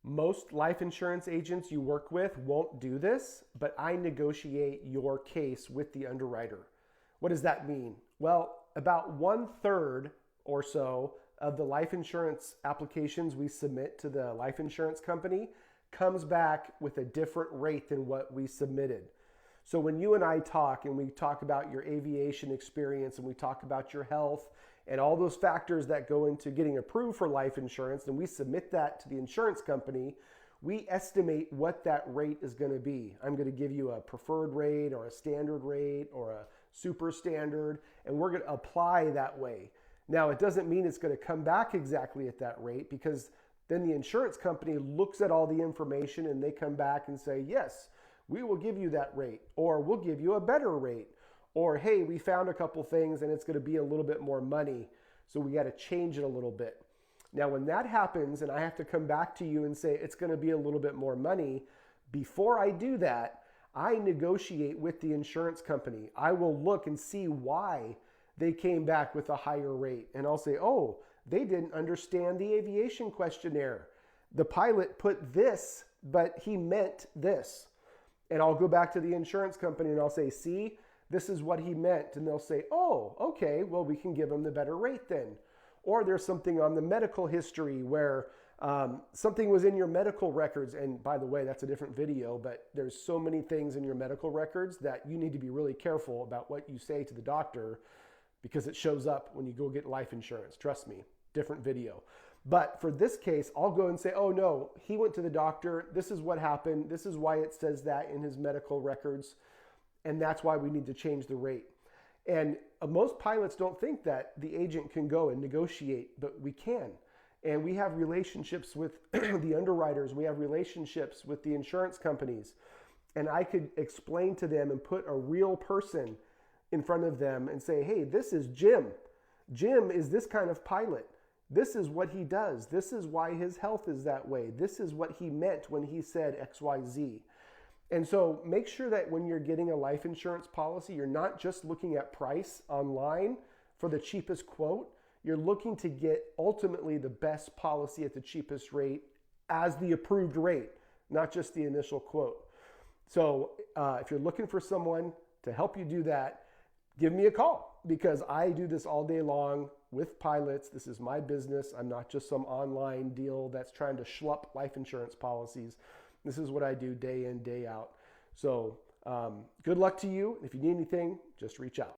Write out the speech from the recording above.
Most life insurance agents you work with won't do this, but I negotiate your case with the underwriter. What does that mean? Well, about 1/3 or so of the life insurance applications we submit to the life insurance company comes back with a different rate than what we submitted. So when you and I talk and we talk about your aviation experience and we talk about your health and all those factors that go into getting approved for life insurance, and we submit that to the insurance company, we estimate what that rate is going to be. I'm going to give you a preferred rate or a standard rate or a super standard, and we're going to apply that way. Now, it doesn't mean it's going to come back exactly at that rate, because then the insurance company looks at all the information and they come back and say, yes, we will give you that rate, or we'll give you a better rate, or hey, we found a couple things and it's going to be a little bit more money, so we got to change it a little bit. Now, when that happens and I have to come back to you and say it's going to be a little bit more money, before I do that, I negotiate with the insurance company. I will look and see why they came back with a higher rate. And I'll say, oh, they didn't understand the aviation questionnaire. The pilot put this, but he meant this. And I'll go back to the insurance company and I'll say, see, this is what he meant. And they'll say, oh, okay, well, we can give him the better rate then. Or there's something on the medical history where something was in your medical records. And by the way, that's a different video, but there's so many things in your medical records that you need to be really careful about what you say to the doctor, because it shows up when you go get life insurance. Trust me, different video. But for this case, I'll go and say, oh no, he went to the doctor. This is what happened. This is why it says that in his medical records. And that's why we need to change the rate. And most pilots don't think that the agent can go and negotiate, but we can. And we have relationships with the underwriters. We have relationships with the insurance companies. And I could explain to them and put a real person in front of them and say, hey, this is Jim. Jim is this kind of pilot. This is what he does. This is why his health is that way. This is what he meant when he said XYZ. And so make sure that when you're getting a life insurance policy, you're not just looking at price online for the cheapest quote. You're looking to get ultimately the best policy at the cheapest rate as the approved rate, not just the initial quote. So if you're looking for someone to help you do that, give me a call, because I do this all day long with pilots. This is my business. I'm not just some online deal that's trying to schlup life insurance policies. This is what I do day in, day out. So good luck to you. If you need anything, just reach out.